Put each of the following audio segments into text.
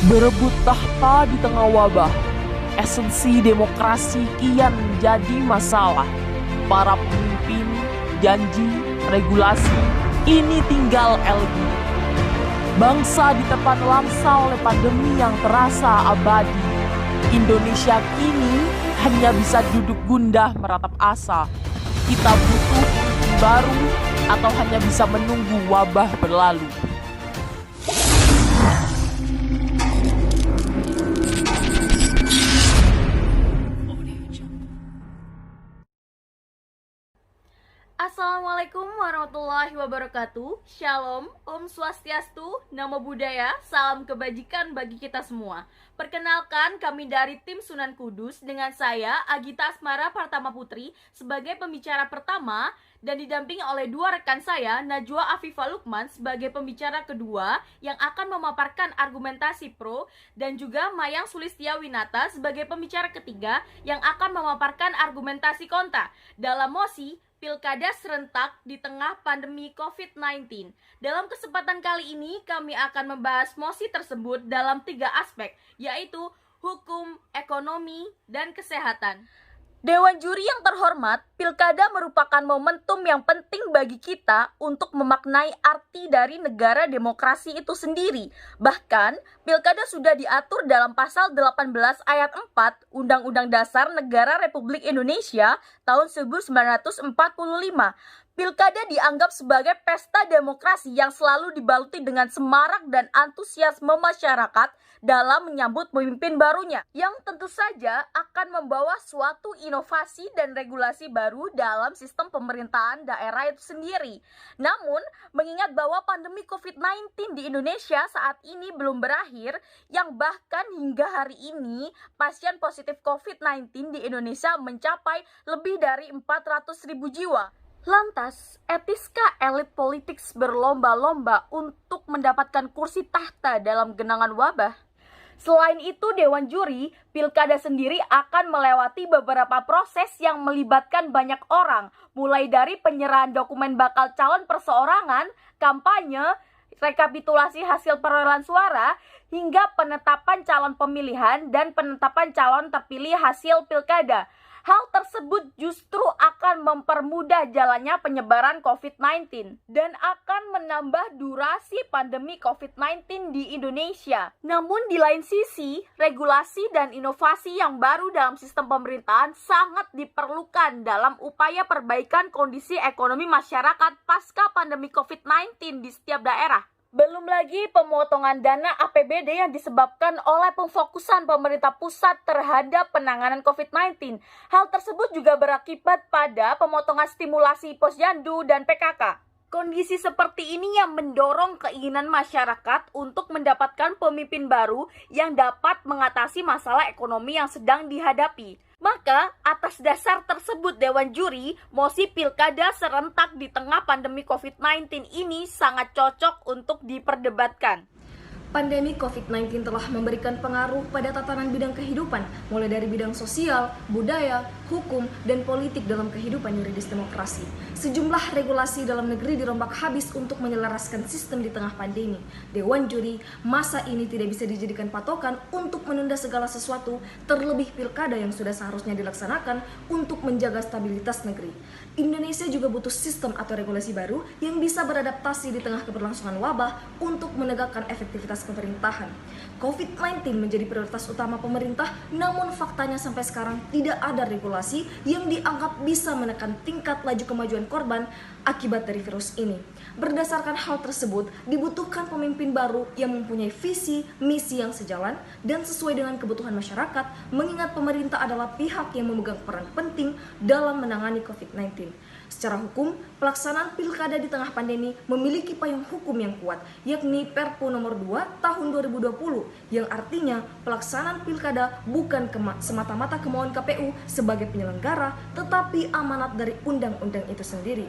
Berebut tahta di tengah wabah, esensi demokrasi kian jadi masalah. Para pemimpin, janji, regulasi, ini tinggal elite. Bangsa ditepan langsa oleh pandemi yang terasa abadi. Indonesia kini hanya bisa duduk gundah meratap asa. Kita butuh pemimpin baru atau hanya bisa menunggu wabah berlalu. Assalamualaikum warahmatullahi wabarakatuh. Shalom, Om Swastiastu, Namo Buddhaya, salam kebajikan bagi kita semua. Perkenalkan, kami dari tim Sunan Kudus dengan saya Agita Asmara Pratama Putri sebagai pembicara pertama dan didampingi oleh dua rekan saya, Najwa Afifah Lukman sebagai pembicara kedua yang akan memaparkan argumentasi pro, dan juga Mayang Sulistiawinata sebagai pembicara ketiga yang akan memaparkan argumentasi kontra dalam mosi Pilkada serentak di tengah pandemi COVID-19. Dalam kesempatan kali ini, kami akan membahas mosi tersebut dalam 3 aspek, yaitu hukum, ekonomi, dan kesehatan. Dewan Juri yang terhormat, Pilkada merupakan momentum yang penting bagi kita untuk memaknai arti dari negara demokrasi itu sendiri. Bahkan, Pilkada sudah diatur dalam pasal 18 ayat 4 Undang-Undang Dasar Negara Republik Indonesia tahun 1945. Pilkada dianggap sebagai pesta demokrasi yang selalu dibaluti dengan semarak dan antusiasme masyarakat dalam menyambut pemimpin barunya, yang tentu saja akan membawa suatu inovasi dan regulasi baru dalam sistem pemerintahan daerah itu sendiri. Namun, mengingat bahwa pandemi COVID-19 di Indonesia saat ini belum berakhir, yang bahkan hingga hari ini pasien positif COVID-19 di Indonesia mencapai lebih dari 400.000 jiwa. Lantas, etiskah elit politik berlomba-lomba untuk mendapatkan kursi tahta dalam genangan wabah? Selain itu, Dewan Juri Pilkada sendiri akan melewati beberapa proses yang melibatkan banyak orang, mulai dari penyerahan dokumen bakal calon perseorangan, kampanye, rekapitulasi hasil perolehan suara, hingga penetapan calon pemilihan dan penetapan calon terpilih hasil pilkada. Hal tersebut justru akan mempermudah jalannya penyebaran COVID-19 dan akan menambah durasi pandemi COVID-19 di Indonesia. Namun di lain sisi, regulasi dan inovasi yang baru dalam sistem pemerintahan sangat diperlukan dalam upaya perbaikan kondisi ekonomi masyarakat pasca pandemi COVID-19 di setiap daerah. Belum lagi pemotongan dana APBD yang disebabkan oleh pemfokusan pemerintah pusat terhadap penanganan COVID-19. Hal tersebut juga berakibat pada pemotongan stimulasi posyandu dan PKK. Kondisi seperti ini yang mendorong keinginan masyarakat untuk mendapatkan pemimpin baru yang dapat mengatasi masalah ekonomi yang sedang dihadapi. Maka, atas dasar tersebut Dewan Juri, mosi Pilkada serentak di tengah pandemi COVID-19 ini sangat cocok untuk diperdebatkan. Pandemi COVID-19 telah memberikan pengaruh pada tatanan bidang kehidupan, mulai dari bidang sosial, budaya, hukum, dan politik dalam kehidupan yuridis demokrasi. Sejumlah regulasi dalam negeri dirombak habis untuk menyelaraskan sistem di tengah pandemi. Dewan Juri, masa ini tidak bisa dijadikan patokan untuk menunda segala sesuatu, terlebih pilkada yang sudah seharusnya dilaksanakan untuk menjaga stabilitas negeri. Indonesia juga butuh sistem atau regulasi baru yang bisa beradaptasi di tengah keberlangsungan wabah untuk menegakkan efektivitas pemerintahan. COVID-19 menjadi prioritas utama pemerintah, namun faktanya sampai sekarang tidak ada regulasi yang dianggap bisa menekan tingkat laju kemajuan korban akibat dari virus ini. Berdasarkan hal tersebut, dibutuhkan pemimpin baru yang mempunyai visi, misi yang sejalan dan sesuai dengan kebutuhan masyarakat, mengingat pemerintah adalah pihak yang memegang peran penting dalam menangani COVID-19. Secara hukum, pelaksanaan pilkada di tengah pandemi memiliki payung hukum yang kuat, yakni Perpu nomor 2 tahun 2020, yang artinya pelaksanaan pilkada bukan semata-mata kemauan KPU sebagai penyelenggara, tetapi amanat dari undang-undang itu sendiri.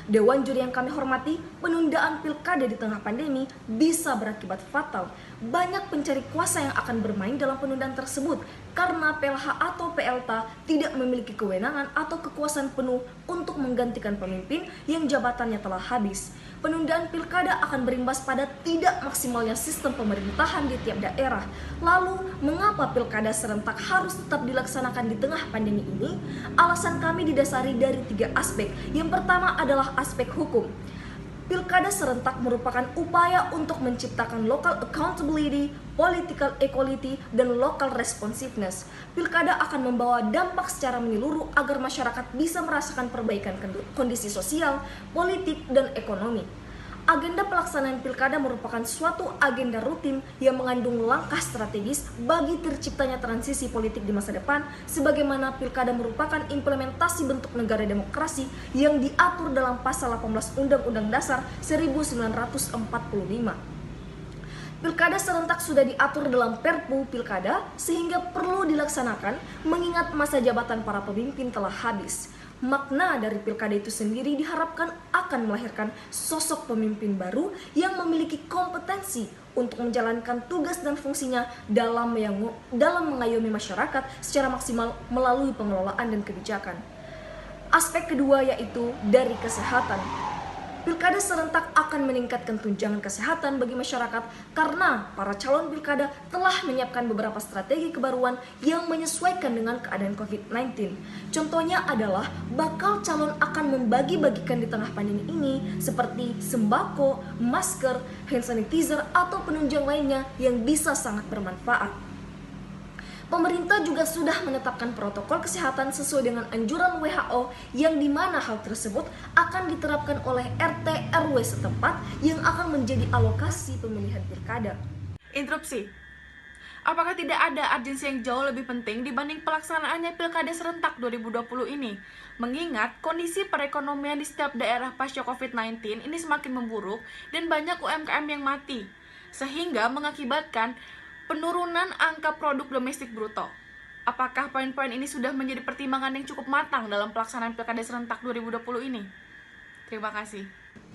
Dewan juri yang kami hormati, penundaan pilkada di tengah pandemi bisa berakibat fatal. Banyak pencari kuasa yang akan bermain dalam penundaan tersebut karena PLH atau PLTA tidak memiliki kewenangan atau kekuasaan penuh untuk menggantikan pemimpin yang jabatannya telah habis. Penundaan pilkada akan berimbas pada tidak maksimalnya sistem pemerintahan di tiap daerah. Lalu, mengapa pilkada serentak harus tetap dilaksanakan di tengah pandemi ini? Alasan kami didasari dari 3 aspek. Yang pertama adalah aspek hukum. Pilkada serentak merupakan upaya untuk menciptakan local accountability, political equality, dan local responsiveness. Pilkada akan membawa dampak secara menyeluruh agar masyarakat bisa merasakan perbaikan kondisi sosial, politik, dan ekonomi. Agenda pelaksanaan pilkada merupakan suatu agenda rutin yang mengandung langkah strategis bagi terciptanya transisi politik di masa depan, sebagaimana pilkada merupakan implementasi bentuk negara demokrasi yang diatur dalam pasal 18 Undang-Undang Dasar 1945. Pilkada serentak sudah diatur dalam Perpu Pilkada sehingga perlu dilaksanakan mengingat masa jabatan para pemimpin telah habis. Makna dari pilkada itu sendiri diharapkan akan melahirkan sosok pemimpin baru yang memiliki kompetensi untuk menjalankan tugas dan fungsinya dalam mengayomi masyarakat secara maksimal melalui pengelolaan dan kebijakan. Aspek kedua yaitu dari kesehatan. Pilkada serentak akan meningkatkan tunjangan kesehatan bagi masyarakat karena para calon pilkada telah menyiapkan beberapa strategi kebaruan yang menyesuaikan dengan keadaan COVID-19. Contohnya adalah bakal calon akan membagi-bagikan di tengah pandemi ini seperti sembako, masker, hand sanitizer, atau penunjang lainnya yang bisa sangat bermanfaat. Pemerintah juga sudah menetapkan protokol kesehatan sesuai dengan anjuran WHO yang dimana hal tersebut akan diterapkan oleh RT RW setempat yang akan menjadi alokasi pemilihan pilkada. Interupsi. Apakah tidak ada urgensi yang jauh lebih penting dibanding pelaksanaannya Pilkada serentak 2020 ini? Mengingat kondisi perekonomian di setiap daerah pasca COVID-19 ini semakin memburuk dan banyak UMKM yang mati, sehingga mengakibatkan penurunan angka produk domestik bruto. Apakah poin-poin ini sudah menjadi pertimbangan yang cukup matang dalam pelaksanaan Pilkada serentak 2020 ini? Terima kasih.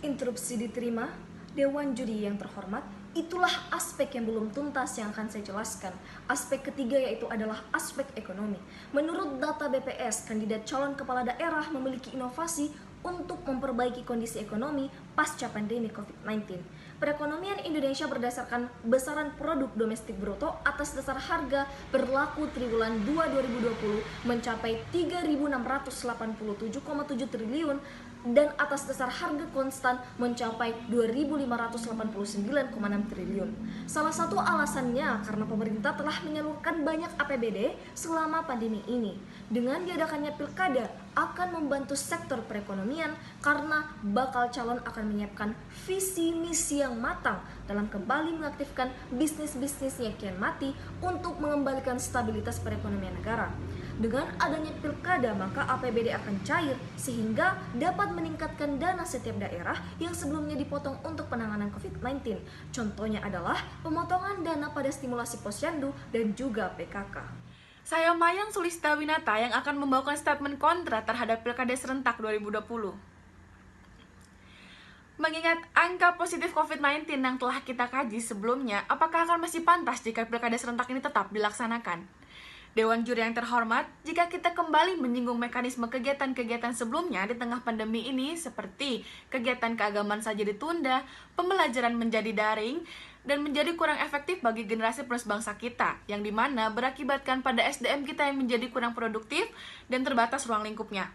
Interupsi diterima. Dewan juri yang terhormat, itulah aspek yang belum tuntas yang akan saya jelaskan. Aspek ketiga yaitu adalah aspek ekonomi. Menurut data BPS, kandidat calon kepala daerah memiliki inovasi untuk memperbaiki kondisi ekonomi pasca pandemi COVID-19. Perekonomian Indonesia berdasarkan besaran produk domestik bruto atas dasar harga berlaku triwulan 2 2020 mencapai 3.687,7 triliun dan atas dasar harga konstan mencapai 2.589,6 triliun. Salah satu alasannya karena pemerintah telah menyalurkan banyak APBD selama pandemi ini. Dengan diadakannya pilkada akan membantu sektor perekonomian karena bakal calon akan menyiapkan visi misi yang matang dalam kembali mengaktifkan bisnis-bisnis yang kian mati untuk mengembalikan stabilitas perekonomian negara. Dengan adanya pilkada, maka APBD akan cair sehingga dapat meningkatkan dana setiap daerah yang sebelumnya dipotong untuk penanganan COVID-19. Contohnya adalah pemotongan dana pada stimulasi posyandu dan juga PKK. Saya Mayang Sulistawinata yang akan membawakan statement kontra terhadap Pilkada serentak 2020. Mengingat angka positif COVID-19 yang telah kita kaji sebelumnya, apakah akan masih pantas jika Pilkada serentak ini tetap dilaksanakan? Dewan juri yang terhormat, jika kita kembali menyinggung mekanisme kegiatan-kegiatan sebelumnya di tengah pandemi ini seperti kegiatan keagamaan saja ditunda, pembelajaran menjadi daring, dan menjadi kurang efektif bagi generasi penerus bangsa kita, yang dimana berakibatkan pada SDM kita yang menjadi kurang produktif dan terbatas ruang lingkupnya.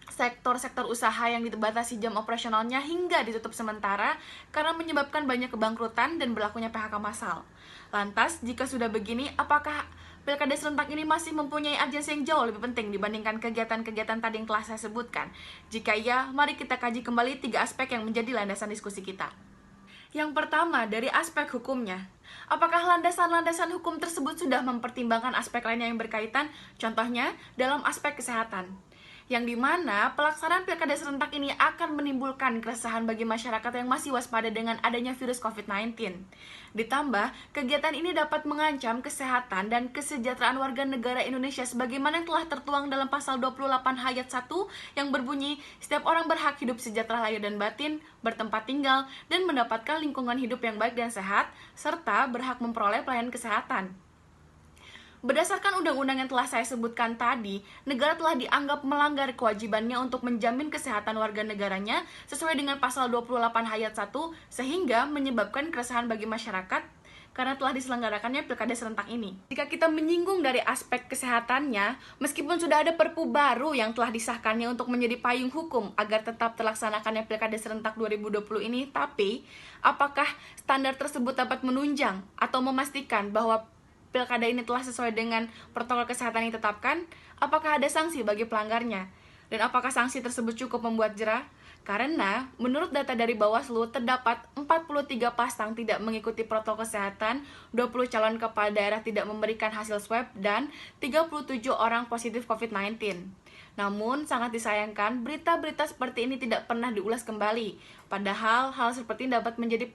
Sektor-sektor usaha yang dibatasi jam operasionalnya hingga ditutup sementara karena menyebabkan banyak kebangkrutan dan berlakunya PHK massal. Lantas, jika sudah begini, apakah Pilkada serentak ini masih mempunyai urgensi yang jauh lebih penting dibandingkan kegiatan-kegiatan tadi yang telah saya sebutkan? Jika iya, mari kita kaji kembali 3 aspek yang menjadi landasan diskusi kita. Yang pertama, dari aspek hukumnya. Apakah landasan-landasan hukum tersebut sudah mempertimbangkan aspek lainnya yang berkaitan? Contohnya, dalam aspek kesehatan. yang dimana pelaksanaan pilkada serentak ini akan menimbulkan keresahan bagi masyarakat yang masih waspada dengan adanya virus COVID-19. Ditambah, kegiatan ini dapat mengancam kesehatan dan kesejahteraan warga negara Indonesia sebagaimana yang telah tertuang dalam pasal 28 ayat 1 yang berbunyi, setiap orang berhak hidup sejahtera lahir dan batin, bertempat tinggal, dan mendapatkan lingkungan hidup yang baik dan sehat, serta berhak memperoleh pelayanan kesehatan. Berdasarkan undang-undang yang telah saya sebutkan tadi, negara telah dianggap melanggar kewajibannya untuk menjamin kesehatan warga negaranya sesuai dengan pasal 28 ayat 1 sehingga menyebabkan keresahan bagi masyarakat karena telah diselenggarakannya pilkada serentak ini. Jika kita menyinggung dari aspek kesehatannya, meskipun sudah ada perpu baru yang telah disahkannya untuk menjadi payung hukum agar tetap terlaksanakannya pilkada serentak 2020 ini, tapi apakah standar tersebut dapat menunjang atau memastikan bahwa pilkada ini telah sesuai dengan protokol kesehatan yang ditetapkan? Apakah ada sanksi bagi pelanggarnya? Dan apakah sanksi tersebut cukup membuat jera? Karena menurut data dari Bawaslu terdapat 43 pasang tidak mengikuti protokol kesehatan, 20 calon kepala daerah tidak memberikan hasil swab, dan 37 orang positif COVID-19. Namun sangat disayangkan berita-berita seperti ini tidak pernah diulas kembali. Padahal hal seperti ini dapat menjadi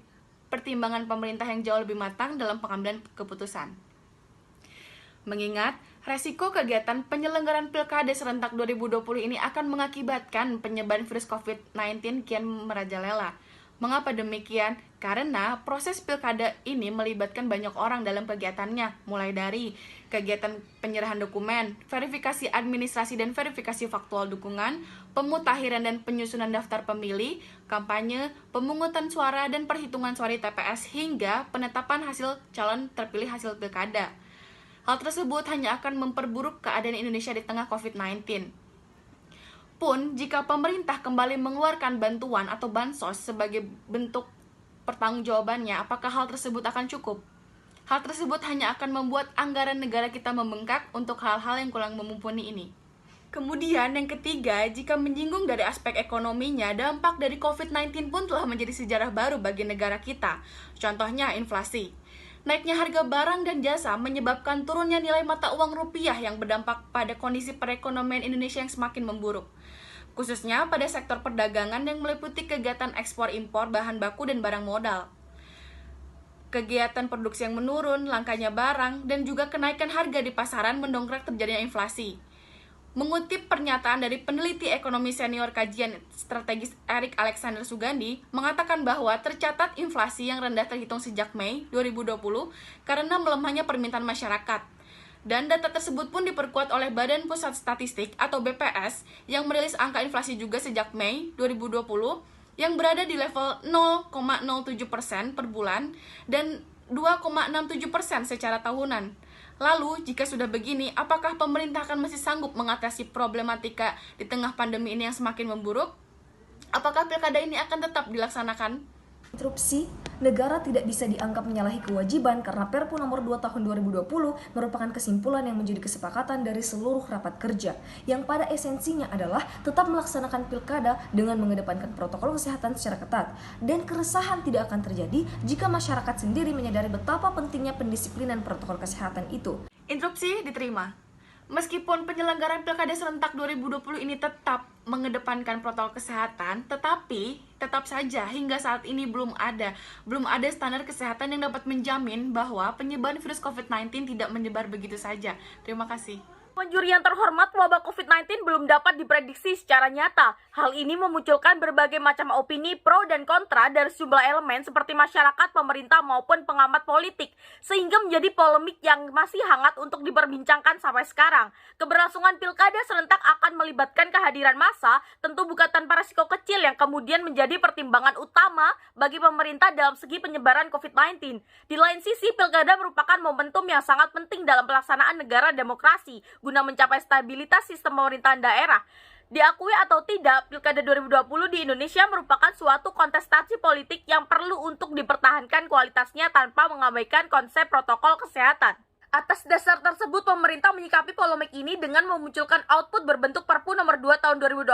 pertimbangan pemerintah yang jauh lebih matang dalam pengambilan keputusan. Mengingat resiko kegiatan penyelenggaraan pilkada serentak 2020 ini akan mengakibatkan penyebaran virus COVID-19 kian merajalela. Mengapa demikian? Karena proses pilkada ini melibatkan banyak orang dalam kegiatannya, mulai dari kegiatan penyerahan dokumen, verifikasi administrasi dan verifikasi faktual dukungan, pemutakhiran dan penyusunan daftar pemilih, kampanye, pemungutan suara dan perhitungan suara di TPS, hingga penetapan hasil calon terpilih hasil pilkada. Hal tersebut hanya akan memperburuk keadaan Indonesia di tengah COVID-19. Pun, jika pemerintah kembali mengeluarkan bantuan atau bansos sebagai bentuk pertanggungjawabannya, apakah hal tersebut akan cukup? Hal tersebut hanya akan membuat anggaran negara kita membengkak untuk hal-hal yang kurang mumpuni ini. Kemudian yang ketiga, jika menyinggung dari aspek ekonominya, dampak dari COVID-19 pun telah menjadi sejarah baru bagi negara kita. Contohnya inflasi. Naiknya harga barang dan jasa menyebabkan turunnya nilai mata uang rupiah yang berdampak pada kondisi perekonomian Indonesia yang semakin memburuk. Khususnya pada sektor perdagangan yang meliputi kegiatan ekspor-impor bahan baku dan barang modal. Kegiatan produksi yang menurun, langkanya barang, dan juga kenaikan harga di pasaran mendongkrak terjadinya inflasi. Mengutip pernyataan dari peneliti ekonomi senior kajian strategis Erik Alexander Sugandi, mengatakan bahwa tercatat inflasi yang rendah terhitung sejak Mei 2020 karena melemahnya permintaan masyarakat. Dan data tersebut pun diperkuat oleh Badan Pusat Statistik atau BPS yang merilis angka inflasi juga sejak Mei 2020 yang berada di level 0,07% per bulan dan 2,67% secara tahunan. Lalu, jika sudah begini, apakah pemerintah akan masih sanggup mengatasi problematika di tengah pandemi ini yang semakin memburuk? Apakah pilkada ini akan tetap dilaksanakan? Interupsi, negara tidak bisa dianggap menyalahi kewajiban karena Perpu nomor 2 tahun 2020 merupakan kesimpulan yang menjadi kesepakatan dari seluruh rapat kerja, yang pada esensinya adalah tetap melaksanakan pilkada dengan mengedepankan protokol kesehatan secara ketat, dan keresahan tidak akan terjadi jika masyarakat sendiri menyadari betapa pentingnya pendisiplinan protokol kesehatan itu. Interupsi diterima. Meskipun penyelenggaraan pilkada serentak 2020 ini tetap mengedepankan protokol kesehatan, tetapi tetap saja hingga saat ini belum ada standar kesehatan yang dapat menjamin bahwa penyebaran virus COVID-19 tidak menyebar begitu saja. Terima kasih. Penjuri yang terhormat, wabah COVID-19 belum dapat diprediksi secara nyata. Hal ini memunculkan berbagai macam opini pro dan kontra dari sejumlah elemen seperti masyarakat, pemerintah, maupun pengamat politik, sehingga menjadi polemik yang masih hangat untuk diperbincangkan sampai sekarang. Keberlangsungan pilkada serentak akan melibatkan kehadiran massa, tentu bukan tanpa resiko kecil yang kemudian menjadi pertimbangan utama bagi pemerintah dalam segi penyebaran COVID-19. Di lain sisi, pilkada merupakan momentum yang sangat penting dalam pelaksanaan negara demokrasi, guna mencapai stabilitas sistem pemerintahan daerah. Diakui atau tidak, Pilkada 2020 di Indonesia merupakan suatu kontestasi politik yang perlu untuk dipertahankan kualitasnya tanpa mengabaikan konsep protokol kesehatan. Atas dasar tersebut, pemerintah menyikapi polemik ini dengan memunculkan output berbentuk Perpu nomor 2 tahun 2020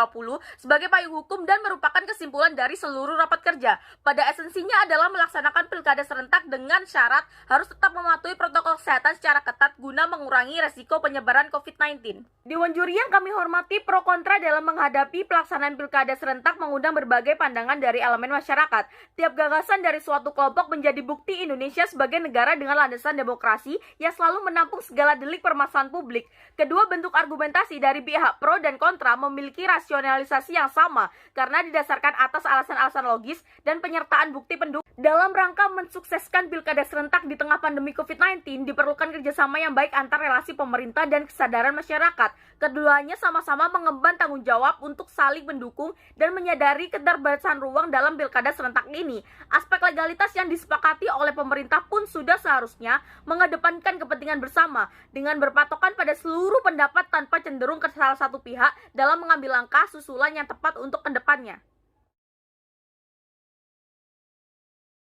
sebagai payung hukum dan merupakan kesimpulan dari seluruh rapat kerja. Pada esensinya adalah melaksanakan pilkada serentak dengan syarat harus tetap mematuhi protokol kesehatan secara ketat guna mengurangi resiko penyebaran COVID-19. Dewan juri yang kami hormati, pro kontra dalam menghadapi pelaksanaan pilkada serentak mengundang berbagai pandangan dari elemen masyarakat. Tiap gagasan dari suatu kelompok menjadi bukti Indonesia sebagai negara dengan landasan demokrasi yang selalu menampung segala delik permasalahan publik. Kedua bentuk argumentasi dari pihak pro dan kontra memiliki rasionalisasi yang sama karena didasarkan atas alasan-alasan logis dan penyertaan bukti pendukung. Dalam rangka mensukseskan pilkada serentak di tengah pandemi COVID-19, diperlukan kerjasama yang baik antar relasi pemerintah dan kesadaran masyarakat. Keduanya sama-sama mengemban tanggung jawab untuk saling mendukung dan menyadari keterbatasan ruang dalam pilkada serentak ini. Aspek legalitas yang disepakati oleh pemerintah pun sudah seharusnya mengedepankan kepentingan bersama dengan berpatokan pada seluruh pendapat tanpa cenderung ke salah satu pihak dalam mengambil langkah susulan yang tepat untuk kedepannya.